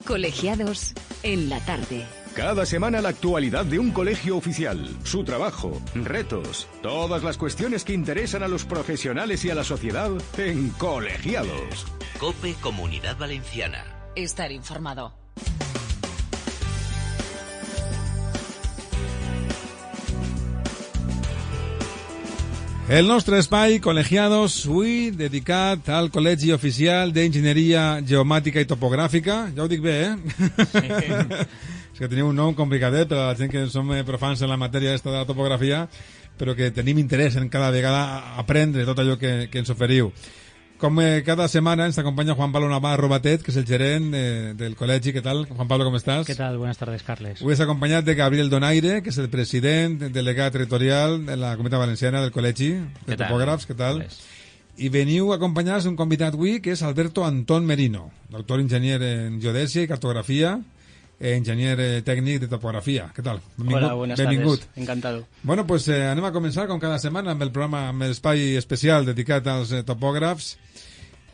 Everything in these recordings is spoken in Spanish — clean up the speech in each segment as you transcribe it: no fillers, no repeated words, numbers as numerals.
Colegiados en la tarde. Cada semana la actualidad de un colegio oficial, su trabajo, retos, todas las cuestiones que interesan a los profesionales y a la sociedad en Colegiados. COPE Comunidad Valenciana. Estar informado. El nostre espai, Col·legiados, avui dedicat al Col·legi Oficial d'Enginyeria Geomàtica i Topogràfica. Ja ho dic bé, eh? Sí. És que teniu un nom complicadet per a la gent que som profans en la matèria esta de la topografia, però que tenim interès en cada vegada aprendre tot allò que ens oferiu. Com cada semana ens acompaña Juan Pablo Navarro Batet, que es el gerent del col·legi. ¿Qué tal, Juan Pablo, cómo estás? ¿Qué tal? Buenas tardes, Carles. Hoy es acompañat de Gabriel Donaire, que es el president, delegat territorial de la Comunitat Valenciana del Col·legi de Topògrafs. ¿Qué tal? I veniu acompanyats d'un convidat avui, que és Alberto Antón Merino, doctor enginyer en geodèsia i cartografia, enginyer tècnic de topografia. ¿Qué tal? Benvingut. Hola, buenas tardes. Encantado. Bueno, pues anem a començar, com cada setmana, amb el programa, amb l'espai especial dedicat als topògrafs.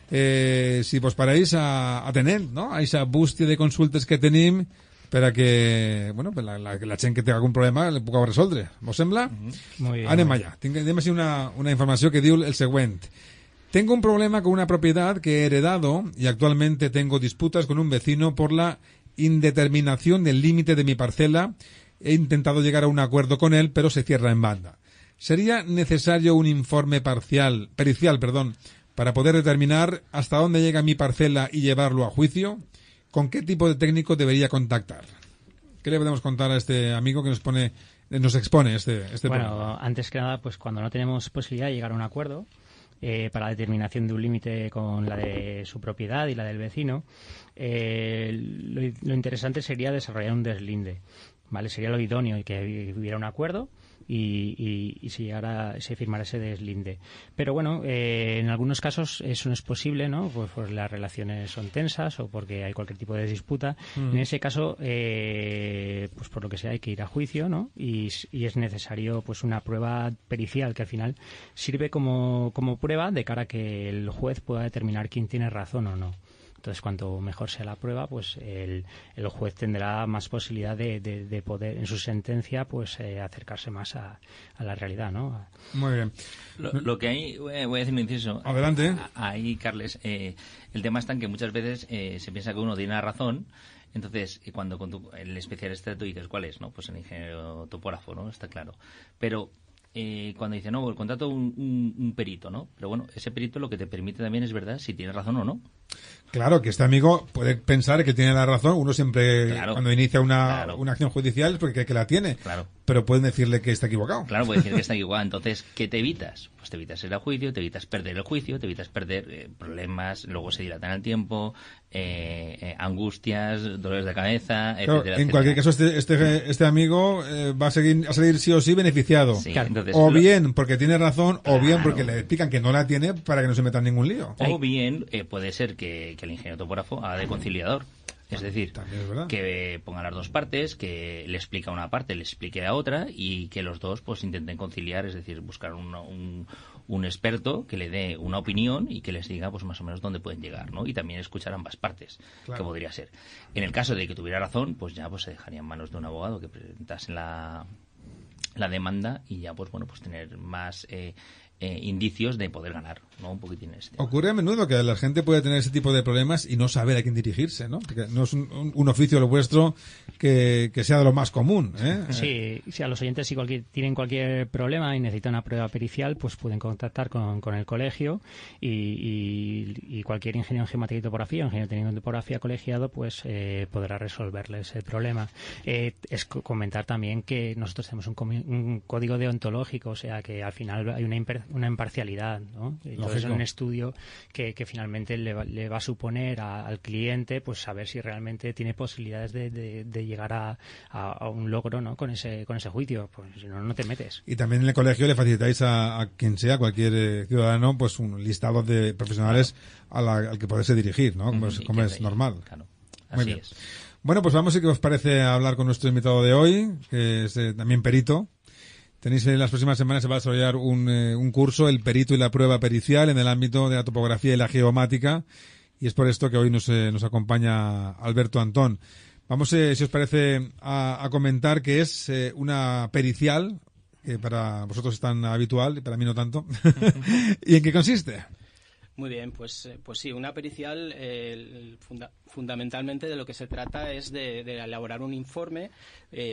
Si vos pareix atenent, no?, a aquesta bústia de consultes que tenim per a que, bueno, la gent que té algun problema el pugueu resoldre. Vos sembla? Muy bien. Anem allà. Anem així una informació que diu el següent. Tengo un problema con una propiedad que he heredado y actualmente tengo disputas con un vecino por la indeterminación del límite de mi parcela. He intentado llegar a un acuerdo con él, pero se cierra en banda. ¿Sería necesario un informe pericial, para poder determinar hasta dónde llega mi parcela y llevarlo a juicio? ¿Con qué tipo de técnico debería contactar? ¿Qué le podemos contar a este amigo que nos expone este bueno, problema? Antes que nada, pues cuando no tenemos posibilidad de llegar a un acuerdo para la determinación de un límite con la de su propiedad y la del vecino, lo interesante sería desarrollar un deslinde, ¿vale? Sería lo idóneo y que hubiera un acuerdo y se firmara ese deslinde. Pero bueno, en algunos casos eso no es posible, ¿no? Pues las relaciones son tensas o porque hay cualquier tipo de disputa. En ese caso, pues por lo que sea, hay que ir a juicio, ¿no? Y es necesario pues una prueba pericial que al final sirve como prueba de cara a que el juez pueda determinar quién tiene razón o no. Entonces, cuanto mejor sea la prueba, pues el juez tendrá más posibilidad de poder, en su sentencia, pues acercarse más a la realidad, ¿no? Muy bien. Lo que hay, voy a decir un inciso. Adelante. Ahí, Carles, el tema está en que muchas veces se piensa que uno tiene la razón. Entonces, cuando con el especialista tú dices, ¿cuál es? ¿No? Pues el ingeniero topógrafo, ¿no? Está claro. Pero cuando dice, no, el contrato un perito, ¿no? Pero bueno, ese perito lo que te permite también es verdad si tienes razón o no. Claro, que este amigo puede pensar que tiene la razón. Uno siempre, cuando inicia una acción judicial, es porque cree que la tiene. Claro. Pero pueden decirle que está equivocado. Claro, puede decir que está equivocado. Entonces, ¿qué te evitas? Pues te evitas ir a juicio, te evitas perder el juicio, te evitas perder problemas, luego se dilatan el tiempo, angustias, dolores de cabeza, claro, etcétera. En cualquier caso, este amigo va a salir sí o sí beneficiado. Sí, entonces, o bien porque tiene razón, o bien porque le explican que no la tiene para que no se meta en ningún lío. O bien puede ser que el ingeniero topógrafo haga de conciliador. Es decir, que ponga las dos partes, que le explica una parte, le explique a otra y que los dos pues intenten conciliar, es decir, buscar un experto que le dé una opinión y que les diga pues más o menos dónde pueden llegar, ¿no? Y también escuchar ambas partes, que podría ser. En el caso de que tuviera razón, pues ya pues se dejaría en manos de un abogado que presentase la demanda y ya pues bueno, pues tener más indicios de poder ganar, ¿no? Un poquitín ese tema. Ocurre a menudo que la gente puede tener ese tipo de problemas y no saber a quién dirigirse, ¿no? Porque no es un oficio lo vuestro que sea de lo más común, ¿eh? Sí, si a los oyentes si tienen cualquier problema y necesitan una prueba pericial, pues pueden contactar con el colegio y cualquier ingeniero en geometría y topografía, ingeniero técnico en topografía colegiado, pues podrá resolverles el problema. Es comentar también que nosotros tenemos un código deontológico, o sea que al final hay una imparcialidad, ¿no? Entonces es un estudio que finalmente le va a suponer al cliente pues saber si realmente tiene posibilidades de llegar a un logro, ¿no? con ese juicio, pues si no te metes. Y también en el colegio le facilitáis a quien sea, cualquier ciudadano, pues un listado de profesionales al que poderse dirigir, ¿no? Como es normal. Claro. Muy bien. Bueno, pues vamos, si que os parece, a hablar con nuestro invitado de hoy, que es también perito. Tenéis en las próximas semanas, se va a desarrollar un curso, el perito y la prueba pericial, en el ámbito de la topografía y la geomática, y es por esto que hoy nos acompaña Alberto Antón. Vamos, si os parece, a comentar que es una pericial, que para vosotros es tan habitual y para mí no tanto. ¿Y en qué consiste? Muy bien, pues sí, una pericial fundamentalmente de lo que se trata es de elaborar un informe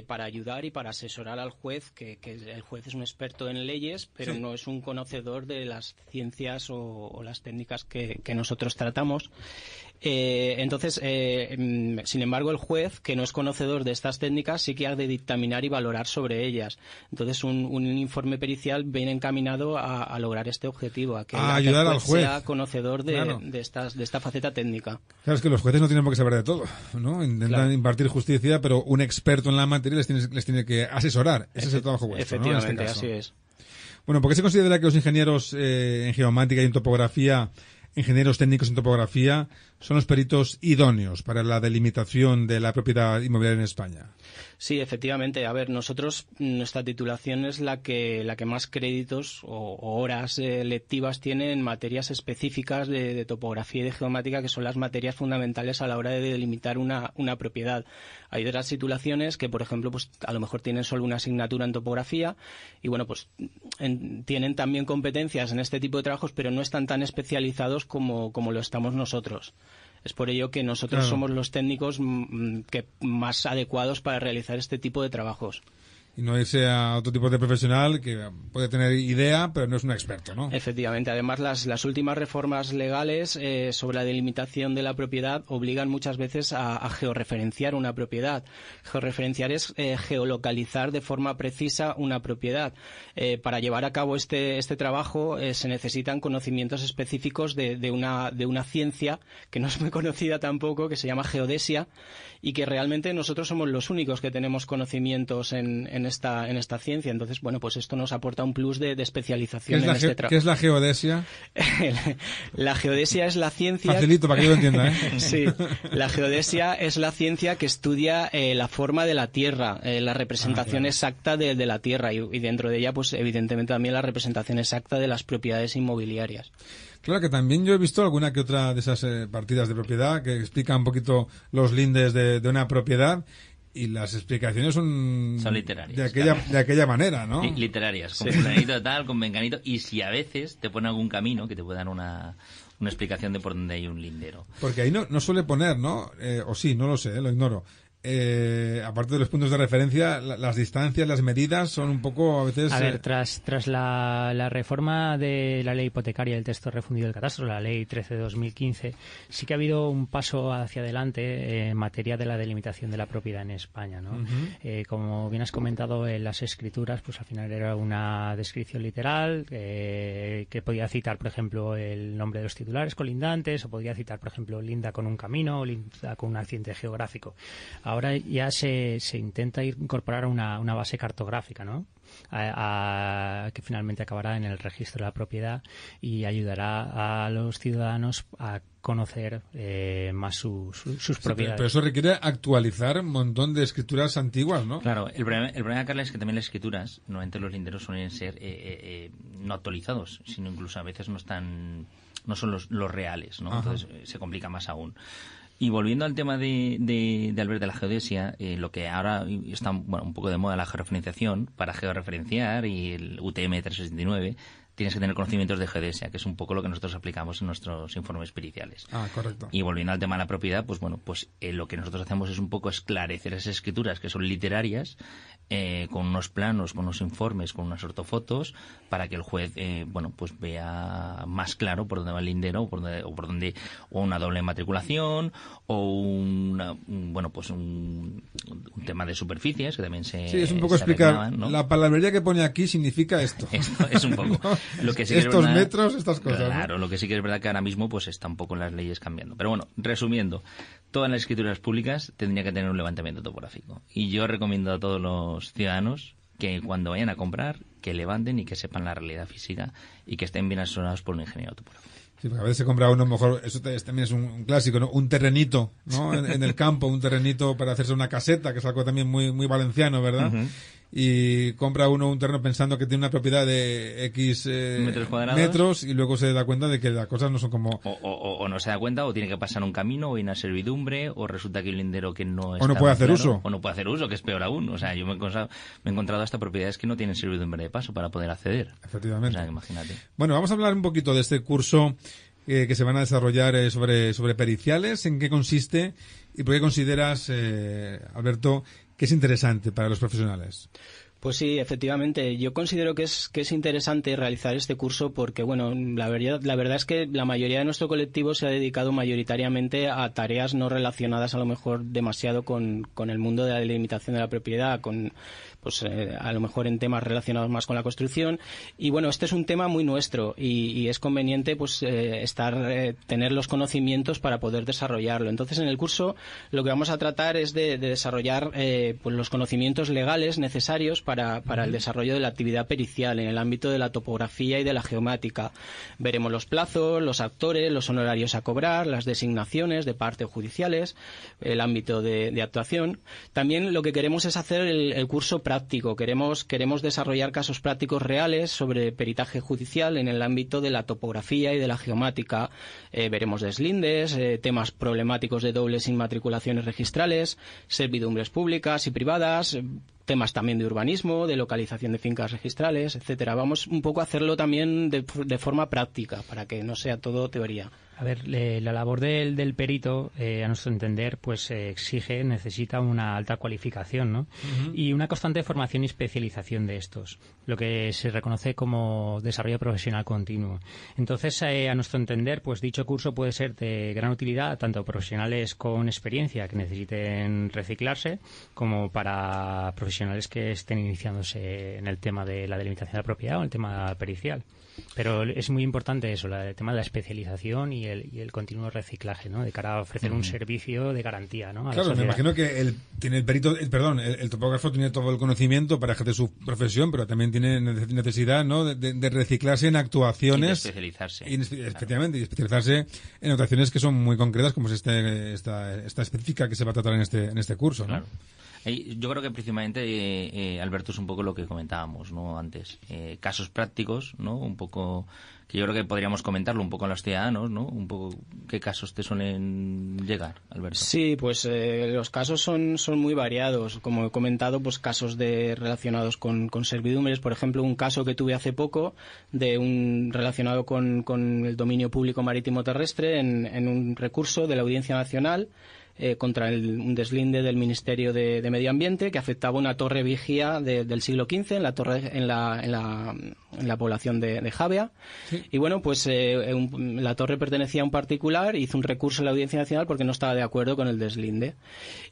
para ayudar y para asesorar al juez, que el juez es un experto en leyes, pero no es un conocedor de las ciencias o las técnicas que nosotros tratamos. Entonces, sin embargo, el juez, que no es conocedor de estas técnicas, sí que ha de dictaminar y valorar sobre ellas. Entonces, un informe pericial viene encaminado a lograr este objetivo, a que ayudar al juez sea conocedor de esta faceta técnica. Claro, es que los jueces no tienen por qué saber de todo, ¿no? Intentan impartir justicia, pero un experto en la materia les tiene que asesorar. Ese es el trabajo vuestro, ¿no? Efectivamente, así es. Bueno, ¿por qué se considera que los ingenieros en geomática y en topografía, ingenieros técnicos en topografía, son los peritos idóneos para la delimitación de la propiedad inmobiliaria en España? Sí, efectivamente. A ver, nuestra titulación es la que más créditos o horas lectivas tiene en materias específicas de topografía y de geomática, que son las materias fundamentales a la hora de delimitar una propiedad. Hay otras titulaciones que, por ejemplo, pues a lo mejor tienen solo una asignatura en topografía y, bueno, pues tienen también competencias en este tipo de trabajos, pero no están tan especializados como lo estamos nosotros. Es por ello que nosotros somos los técnicos más adecuados para realizar este tipo de trabajos. Y no irse a otro tipo de profesional que puede tener idea, pero no es un experto, ¿no? Efectivamente. Además, las últimas reformas legales sobre la delimitación de la propiedad obligan muchas veces a georreferenciar una propiedad. Georreferenciar es geolocalizar de forma precisa una propiedad. Para llevar a cabo este trabajo se necesitan conocimientos específicos de una ciencia que no es muy conocida tampoco, que se llama geodesia, y que realmente nosotros somos los únicos que tenemos conocimientos en esta ciencia. Entonces, bueno, pues esto nos aporta un plus de especialización en este trabajo. ¿Qué es la geodesia? La geodesia es la ciencia... Facilito, para que yo lo entienda, ¿eh? Sí, la geodesia es la ciencia que estudia la forma de la Tierra, la representación exacta de la Tierra y dentro de ella, pues evidentemente también la representación exacta de las propiedades inmobiliarias. Claro que también yo he visto alguna que otra de esas partidas de propiedad que explican un poquito los lindes de una propiedad y las explicaciones son literarias. De aquella manera, ¿no? Literarias, con fulanito tal, con menganito, y si a veces te ponen algún camino que te puede dar una explicación de por dónde hay un lindero. Porque ahí no suele poner, ¿no? O sí, no lo sé, lo ignoro. Aparte de los puntos de referencia, las distancias, las medidas son un poco a veces... A ver, tras la reforma de la ley hipotecaria del texto refundido del catastro, la ley 13 de 2015, sí que ha habido un paso hacia adelante en materia de la delimitación de la propiedad en España, ¿no? Uh-huh. Como bien has comentado, en las escrituras, pues al final era una descripción literal que podía citar, por ejemplo, el nombre de los titulares colindantes, o podía citar, por ejemplo, linda con un camino o linda con un accidente geográfico. Ahora ya se intenta incorporar una base cartográfica, ¿no? Que finalmente acabará en el registro de la propiedad y ayudará a los ciudadanos a conocer más sus propiedades. Pero eso requiere actualizar un montón de escrituras antiguas, ¿no? Claro, el problema, Carla, es que también las escrituras, normalmente los linderos suelen ser no actualizados, sino incluso a veces no son los reales, ¿no? Ajá. Entonces se complica más aún. Y volviendo al tema de Albert, de la geodesia, lo que ahora está un poco de moda, la georreferenciación, para georreferenciar y el UTM 369, tienes que tener conocimientos de geodesia, que es un poco lo que nosotros aplicamos en nuestros informes periciales. Ah, correcto. Y volviendo al tema de la propiedad, pues bueno, pues lo que nosotros hacemos es un poco esclarecer esas escrituras que son literarias, con unos planos, con unos informes, con unas ortofotos, para que el juez, pues vea más claro por dónde va el lindero, o una doble matriculación, o un tema de superficies, que también se... Sí, es un poco explicar, reclaman, ¿no? La palabrería que pone aquí significa esto. Esto es un poco. ¿No? Lo que sí estos que es verdad, metros, estas cosas. Claro, ¿no? Lo que sí que es verdad que ahora mismo pues está un poco en las leyes cambiando. Pero bueno, resumiendo, todas las escrituras públicas tendría que tener un levantamiento topográfico. Y yo recomiendo a todos los ciudadanos que cuando vayan a comprar, que levanten y que sepan la realidad física y que estén bien asesorados por un ingeniero topográfico. Sí, porque a veces se compra uno, mejor, eso también es un clásico, ¿no? Un terrenito, ¿no? En el campo, un terrenito para hacerse una caseta, que es algo también muy, muy valenciano, ¿verdad? Uh-huh. y compra uno un terreno pensando que tiene una propiedad de X metros y luego se da cuenta de que las cosas no son como... O no se da cuenta, o tiene que pasar un camino, o hay una servidumbre, o resulta que hay un lindero que no está... O no puede hacer uso. O no puede hacer uso, que es peor aún. O sea, yo me he encontrado hasta propiedades que no tienen servidumbre de paso para poder acceder. Efectivamente. O sea, imagínate. Bueno, vamos a hablar un poquito de este curso que se van a desarrollar sobre periciales. ¿En qué consiste y por qué consideras, Alberto, que es interesante para los profesionales? Pues sí, efectivamente. Yo considero que es interesante realizar este curso porque, bueno, la verdad es que la mayoría de nuestro colectivo se ha dedicado mayoritariamente a tareas no relacionadas a lo mejor demasiado con el mundo de la delimitación de la propiedad, a lo mejor en temas relacionados más con la construcción. Y bueno, este es un tema muy nuestro y es conveniente tener los conocimientos para poder desarrollarlo. Entonces, en el curso lo que vamos a tratar es de desarrollar los conocimientos legales necesarios para el desarrollo de la actividad pericial en el ámbito de la topografía y de la geomática. Veremos los plazos, los actores, los honorarios a cobrar, las designaciones de parte judiciales, el ámbito de actuación. También lo que queremos es hacer el curso práctico. Queremos desarrollar casos prácticos reales sobre peritaje judicial en el ámbito de la topografía y de la geomática. Veremos deslindes, temas problemáticos de dobles inmatriculaciones registrales, servidumbres públicas y privadas, temas también de urbanismo, de localización de fincas registrales, etcétera. Vamos un poco a hacerlo también de forma práctica, para que no sea todo teoría. A ver, la labor del perito, a nuestro entender, pues necesita una alta cualificación, ¿no? Uh-huh. Y una constante formación y especialización de estos, lo que se reconoce como desarrollo profesional continuo. Entonces, a nuestro entender, pues dicho curso puede ser de gran utilidad tanto a profesionales con experiencia que necesiten reciclarse, como para profesionales que estén iniciándose en el tema de la delimitación de la propiedad o en el tema pericial. Pero es muy importante eso, el tema de la especialización y el continuo reciclaje, ¿no? De cara a ofrecer un servicio de garantía, ¿no? Claro, me imagino que el topógrafo tiene todo el conocimiento para ejercer su profesión, pero también tiene necesidad, ¿no? de reciclarse en actuaciones. Y de especializarse. Efectivamente, y especializarse en actuaciones que son muy concretas, como es esta específica que se va a tratar en este curso, ¿no? Claro. Yo creo que principalmente, Alberto, es un poco lo que comentábamos, ¿no? Antes. Casos prácticos, ¿no? Un poco, que yo creo que podríamos comentarlo un poco a los ciudadanos, ¿no? Un poco, ¿qué casos te suelen llegar, Alberto? Sí, pues los casos son muy variados. Como he comentado, pues casos relacionados con servidumbres. Por ejemplo, un caso que tuve hace poco relacionado con el dominio público marítimo terrestre en un recurso de la Audiencia Nacional contra un deslinde del Ministerio de Medio Ambiente que afectaba una torre vigía del siglo XV en la población de Javea. Sí. Y bueno, pues la torre pertenecía a un particular, hizo un recurso en la Audiencia Nacional porque no estaba de acuerdo con el deslinde.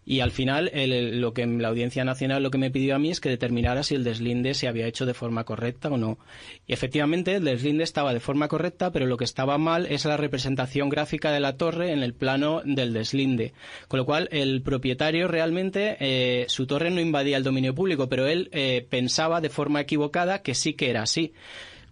Y al final la Audiencia Nacional lo que me pidió a mí es que determinara si el deslinde se había hecho de forma correcta o no. Y efectivamente el deslinde estaba de forma correcta, pero lo que estaba mal es la representación gráfica de la torre en el plano del deslinde. Con lo cual, el propietario realmente, su torre no invadía el dominio público, pero él pensaba de forma equivocada que sí que era así.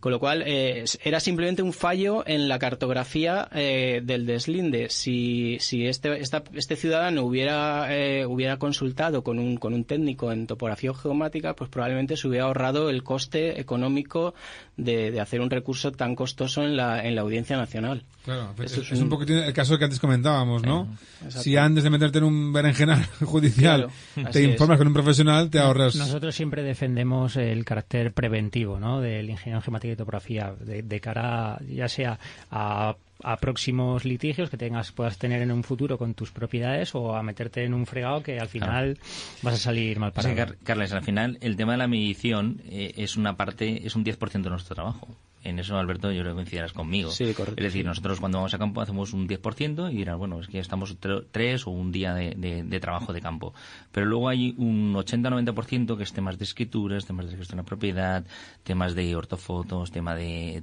Con lo cual, era simplemente un fallo en la cartografía del deslinde. Si este ciudadano hubiera consultado con un técnico en topografía geomática, pues probablemente se hubiera ahorrado el coste económico de hacer un recurso tan costoso en la Audiencia Nacional. Claro, es un poquitín el caso que antes comentábamos, ¿no? Si antes de meterte en un berenjenal judicial te informas con un profesional, te ahorras... Nosotros siempre defendemos el carácter preventivo, ¿no? Del ingeniero geomático y topografía, de cara ya sea a próximos litigios que puedas tener en un futuro con tus propiedades o a meterte en un fregado que al final vas a salir mal parado. Sí, Carles, al final el tema de la medición es un 10% de nuestro trabajo. En eso, Alberto, yo creo que coincidirás conmigo. Sí, correcto. Es decir, nosotros cuando vamos a campo hacemos un 10% y dirán, bueno, es que estamos 3 o un día de trabajo de campo. Pero luego hay un 80-90% que es temas de escrituras, temas de gestión de propiedad, temas de ortofotos, temas de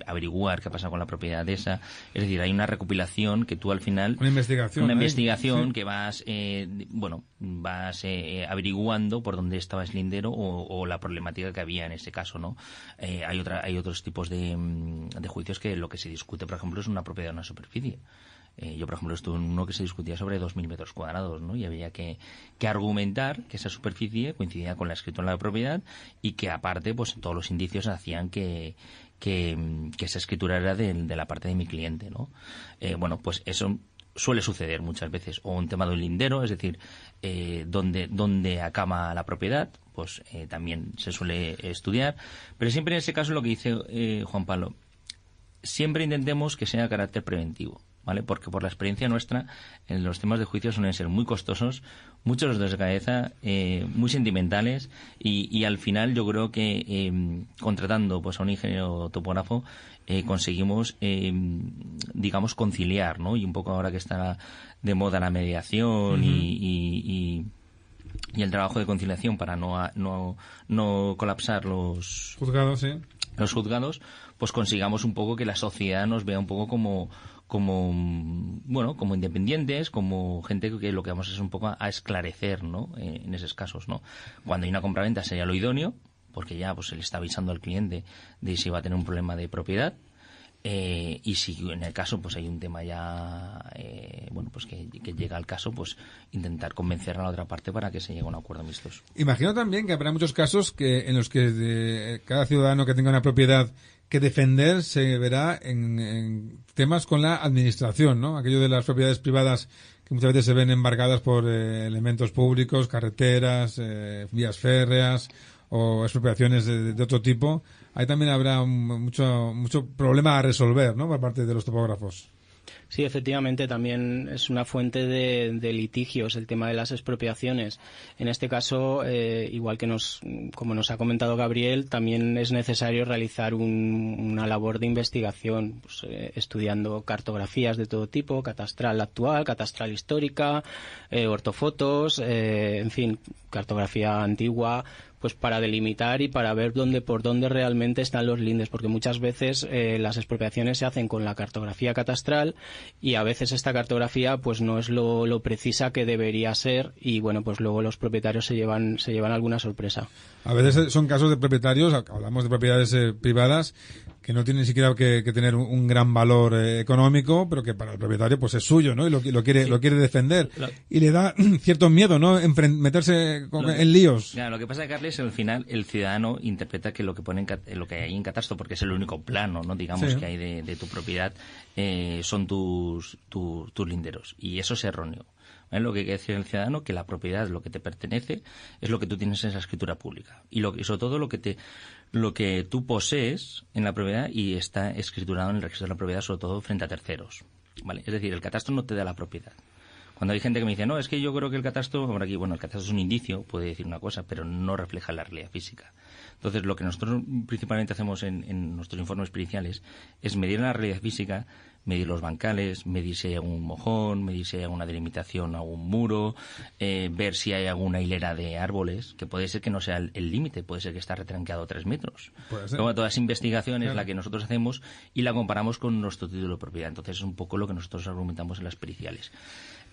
averiguar qué pasa con la propiedad esa. Es decir, hay una recopilación que tú al final... Una investigación sí. Que vas averiguando por dónde estaba el lindero o la problemática que había en ese caso, ¿no? Hay otro otros tipos de juicios que lo que se discute, por ejemplo, es una propiedad de una superficie. Yo, por ejemplo, estuve en uno que se discutía sobre 2.000 metros cuadrados, ¿no? Y había que argumentar que esa superficie coincidía con la escritura de la propiedad y que, aparte, pues todos los indicios hacían que esa escritura era de la parte de mi cliente, ¿no? Bueno, pues eso suele suceder muchas veces. O un tema de un lindero, es decir, donde acaba la propiedad, pues también se suele estudiar. Pero siempre en ese caso lo que dice Juan Pablo, siempre intentemos que sea de carácter preventivo, ¿vale? Porque por la experiencia nuestra, en los temas de juicio suelen ser muy costosos, muchos de cabeza, muy sentimentales y al final yo creo que contratando pues a un ingeniero topógrafo conseguimos, digamos, conciliar, ¿no? Y un poco ahora que está de moda la mediación y el trabajo de conciliación para no colapsar los juzgados, ¿sí? Los juzgados, pues consigamos un poco que la sociedad nos vea un poco como independientes, como gente que lo que vamos es un poco a esclarecer, ¿no? En esos casos, ¿no? Cuando hay una compraventa sería lo idóneo, porque ya pues se le está avisando al cliente de si va a tener un problema de propiedad, y si en el caso pues hay un tema ya pues que llega al caso, pues intentar convencer a la otra parte para que se llegue a un acuerdo amistoso. Imagino también que habrá muchos casos en los que cada ciudadano que tenga una propiedad que defender se verá en temas con la administración, ¿no? Aquello de las propiedades privadas que muchas veces se ven embargadas por elementos públicos, carreteras, vías férreas o expropiaciones de otro tipo. Ahí también habrá mucho problema a resolver, ¿no? Por parte de los topógrafos. Sí, efectivamente, también es una fuente de litigios el tema de las expropiaciones. En este caso, igual que como nos ha comentado Gabriel, también es necesario realizar una labor de investigación, pues, estudiando cartografías de todo tipo, catastral actual, catastral histórica, ortofotos, en fin, cartografía antigua, pues para delimitar y para ver por dónde realmente están los lindes, porque muchas veces las expropiaciones se hacen con la cartografía catastral y a veces esta cartografía pues no es lo precisa que debería ser y bueno, pues luego los propietarios se llevan alguna sorpresa. A veces son casos de propietarios, hablamos de propiedades privadas, que no tienen ni siquiera que tener un gran valor económico, pero que para el propietario pues es suyo, ¿no? Y lo quiere defender. Y le da cierto miedo, ¿no? Meterse en líos. Claro, lo que pasa, Carles, al final el ciudadano interpreta que lo que hay en catastro, porque es el único plano, ¿no? Digamos, sí, que hay de tu propiedad, son tus linderos. Y eso es erróneo. ¿Vale? Lo que hay que decir el ciudadano, que la propiedad, lo que te pertenece, es lo que tú tienes en esa escritura pública. Y sobre todo lo que tú posees en la propiedad y está escriturado en el registro de la propiedad, sobre todo frente a terceros. ¿Vale? Es decir, el catastro no te da la propiedad. Cuando hay gente que me dice, no, es que yo creo que el catastro, por aquí, bueno, el catastro es un indicio, puede decir una cosa, pero no refleja la realidad física. Entonces, lo que nosotros principalmente hacemos en nuestros informes periciales es medir la realidad física, medir los bancales, medir si hay algún mojón, medir si hay alguna delimitación, algún muro, ver si hay alguna hilera de árboles, que puede ser que no sea el límite, puede ser que está retranqueado 3 metros. Luego, toda esa investigación es la que nosotros hacemos y la comparamos con nuestro título de propiedad. Entonces, es un poco lo que nosotros argumentamos en las periciales.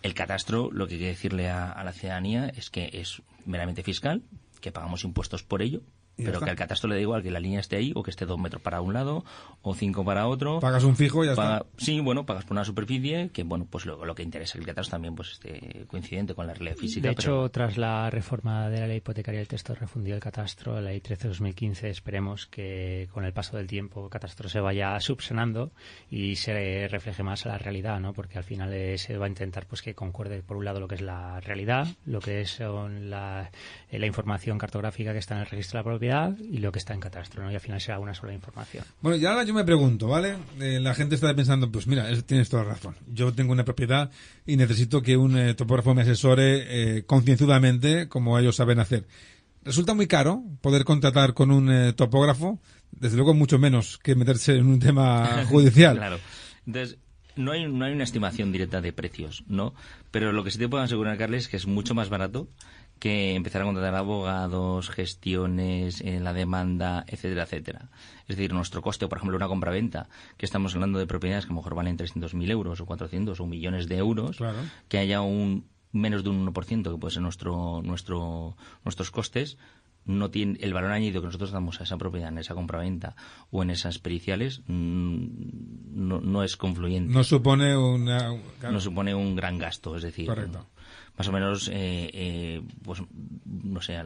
El catastro, lo que hay que decirle a la ciudadanía es que es meramente fiscal, que pagamos impuestos por ello, pero que al catastro le da igual que la línea esté ahí o que esté 2 metros para un lado o 5 para otro. Pagas un fijo y ya está. Sí, bueno, pagas por una superficie que, bueno, pues lo que interesa es que el catastro también pues esté coincidente con la realidad física. De hecho, tras la reforma de la ley hipotecaria, el texto refundió el catastro, la ley 13/2015. Esperemos que con el paso del tiempo el catastro se vaya subsanando y se refleje más a la realidad, ¿no? Porque al final se va a intentar pues que concuerde por un lado lo que es la realidad, lo que es la información cartográfica que está en el registro de la propiedad y lo que está en catastro, ¿no? Y al final será una sola información. Bueno, y ahora yo me pregunto, ¿vale? La gente está pensando, pues mira, tienes toda razón. Yo tengo una propiedad y necesito que un topógrafo me asesore concienzudamente como ellos saben hacer. Resulta muy caro poder contratar con un topógrafo, desde luego mucho menos que meterse en un tema judicial. Claro. Entonces, no hay una estimación directa de precios, ¿no? Pero lo que sí te puedo asegurar, Carles, es que es mucho más barato que empezar a contratar abogados, gestiones, la demanda, etcétera, etcétera. Es decir, nuestro coste, por ejemplo, una compraventa, que estamos hablando de propiedades que a lo mejor valen 300.000 euros o 400 o millones de euros, claro, que haya menos de un 1%, que puede ser nuestros costes, no tiene el valor añadido que nosotros damos a esa propiedad en esa compraventa o en esas periciales no es confluyente. No supone no supone un gran gasto, es decir, correcto. Más o menos, pues no sé,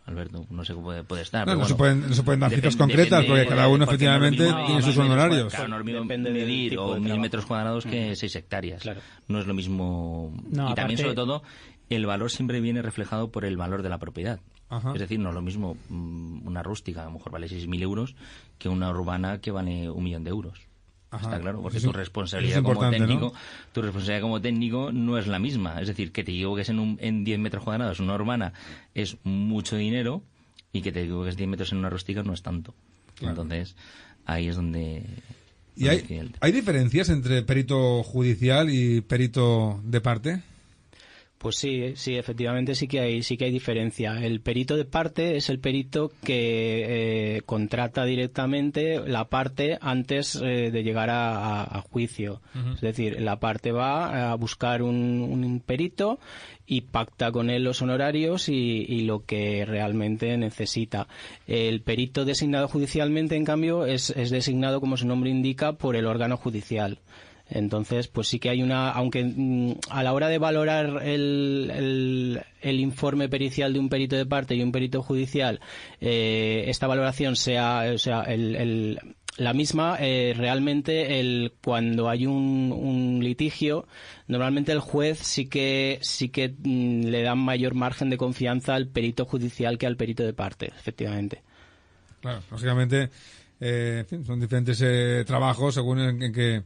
Alberto, no sé cómo puede estar. No, pero no se pueden dar cifras concretas porque cada uno efectivamente tiene sus honorarios. Claro, no es lo mismo medir o 1.000 metros cuadrados que 6 hectáreas. Claro. No es lo mismo. No, y también, sobre todo, el valor siempre viene reflejado por el valor de la propiedad. Ajá. Es decir, no es lo mismo una rústica, a lo mejor vale 6.000 euros, que una urbana que vale 1.000.000 de euros. Ajá. Está claro, porque tu responsabilidad como técnico, ¿no? Tu responsabilidad como técnico no es la misma. Es decir, que te equivoques en 10 metros cuadrados una urbana es mucho dinero y que te equivoques 10 metros en una rústica no es tanto. Claro. Entonces, ahí es donde... ¿Y hay diferencias entre perito judicial y perito de parte? Pues sí, efectivamente sí que hay diferencia. El perito de parte es el perito que contrata directamente la parte antes de llegar a juicio. Uh-huh. Es decir, la parte va a buscar un perito y pacta con él los honorarios y lo que realmente necesita. El perito designado judicialmente, en cambio, es designado, como su nombre indica, por el órgano judicial. Entonces, pues sí que hay aunque a la hora de valorar el informe pericial de un perito de parte y un perito judicial, esta valoración sea la misma, realmente cuando hay un litigio, normalmente el juez sí que le da mayor margen de confianza al perito judicial que al perito de parte, efectivamente. Claro, lógicamente, en fin, son diferentes trabajos según en qué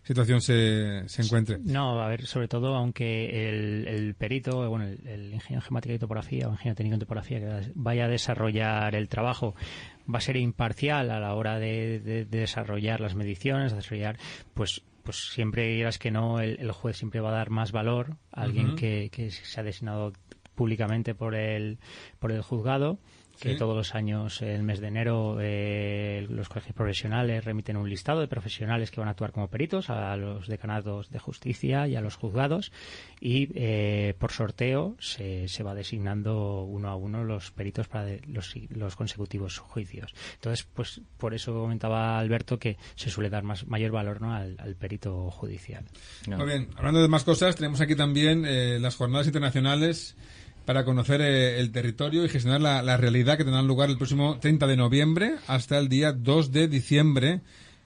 situación se encuentre. No, a ver, sobre todo, aunque el perito, bueno, el ingeniero en geomática y topografía o ingeniero técnico en topografía que vaya a desarrollar el trabajo, va a ser imparcial a la hora de desarrollar las mediciones, de desarrollar, pues siempre dirás que no, el juez siempre va a dar más valor a alguien uh-huh. que se ha designado públicamente por el juzgado. Que ¿sí? Todos los años, el mes de enero, los colegios profesionales remiten un listado de profesionales que van a actuar como peritos a los decanatos de justicia y a los juzgados y por sorteo se va designando uno a uno los peritos para los consecutivos juicios. Entonces, pues por eso comentaba Alberto que se suele dar mayor valor, ¿no? al perito judicial. No. Muy bien, hablando de más cosas, tenemos aquí también las jornadas internacionales para conocer el territorio y gestionar la realidad que tendrán lugar el próximo 30 de noviembre hasta el día 2 de diciembre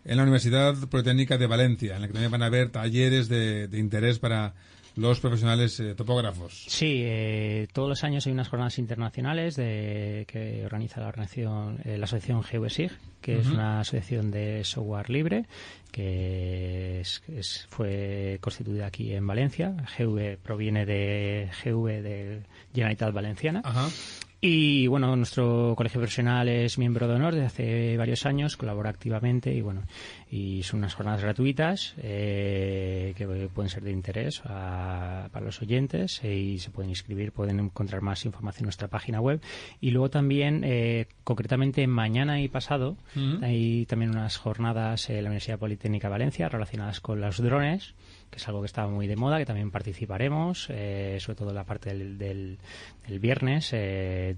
en la Universidad Politécnica de Valencia, en la que también van a haber talleres de interés para los profesionales topógrafos. Sí, todos los años hay unas jornadas internacionales que organiza la asociación GeoSig, que uh-huh. es una asociación de software libre que fue constituida aquí en Valencia. GV proviene de GV de Generalitat Valenciana. Uh-huh. Y bueno, nuestro colegio profesional es miembro de honor desde hace varios años, colabora activamente y son unas jornadas gratuitas que pueden ser de interés para los oyentes y se pueden inscribir, pueden encontrar más información en nuestra página web. Y luego también, concretamente mañana y pasado, uh-huh. hay también unas jornadas en la Universidad Politécnica de Valencia relacionadas con los drones, que es algo que está muy de moda, que también participaremos, sobre todo en la parte del viernes,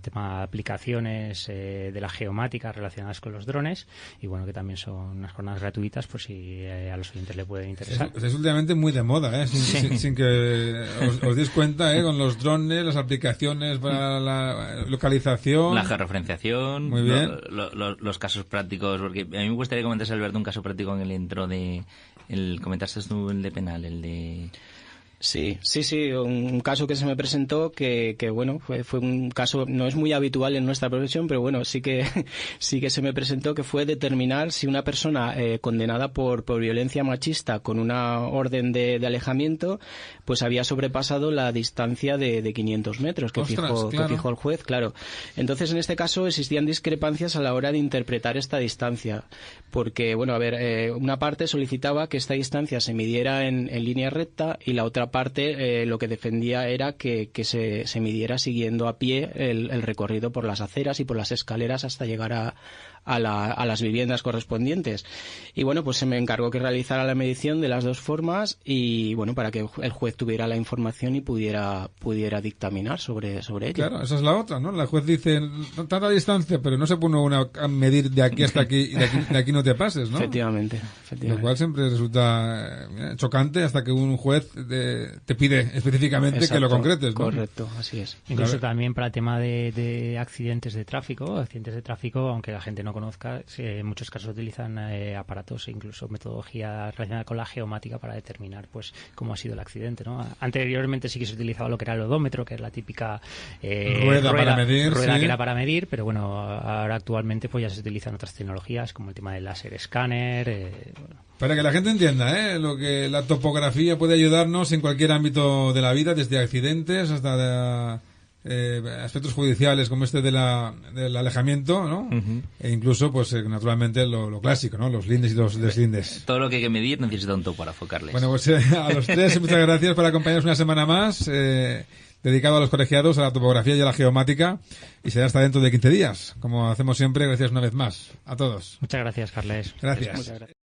tema de aplicaciones de la geomática relacionadas con los drones, y bueno, que también son unas jornadas gratuitas por si a los oyentes le pueden interesar. Es últimamente muy de moda, sin que os deis cuenta, con los drones, las aplicaciones para la localización, la georreferenciación, muy bien. Los casos prácticos, porque a mí me gustaría que comentases, Alberto, un caso práctico en el intro comentaste tú el de penal, el de... Sí, un caso que se me presentó que bueno, fue un caso, no es muy habitual en nuestra profesión, pero bueno, sí que se me presentó, que fue determinar si una persona condenada por violencia machista con una orden de alejamiento, pues había sobrepasado la distancia de 500 metros que fijó el juez, claro. Entonces, en este caso existían discrepancias a la hora de interpretar esta distancia, porque, bueno, a ver, una parte solicitaba que esta distancia se midiera en línea recta y la otra otra parte lo que defendía era que se midiera siguiendo a pie el recorrido por las aceras y por las escaleras hasta llegar a las viviendas correspondientes. Y bueno, pues se me encargó que realizara la medición de las dos formas y bueno, para que el juez tuviera la información y pudiera dictaminar sobre ello. Claro, esa es la otra, ¿no? La juez dice, tanta distancia, pero no se pone a medir de aquí hasta aquí y de aquí no te pases, ¿no? Efectivamente. Lo cual siempre resulta chocante hasta que un juez te pide específicamente Exacto, que lo concretes, ¿no? Correcto, así es. Incluso también para el tema de accidentes de tráfico, aunque la gente no conozca, en muchos casos utilizan aparatos e incluso metodología relacionada con la geomática para determinar pues cómo ha sido el accidente, ¿no? Anteriormente sí que se utilizaba lo que era el odómetro, que es la típica rueda para medir, rueda sí. que era para medir, pero bueno, ahora actualmente pues ya se utilizan otras tecnologías como el tema del láser escáner. Para que la gente entienda, lo que la topografía puede ayudarnos en cualquier ámbito de la vida, desde accidentes hasta aspectos judiciales como este del alejamiento, ¿no? Uh-huh. E incluso, pues naturalmente lo clásico, ¿no? Los lindes y los deslindes. Todo lo que hay que medir necesita un topógrafo, Carles. Bueno, pues a los tres muchas gracias por acompañarnos una semana más, dedicado a los colegiados, a la topografía y a la geomática, y será hasta dentro de 15 días. Como hacemos siempre, gracias una vez más a todos. Muchas gracias, Carles. Gracias. Muchas gracias.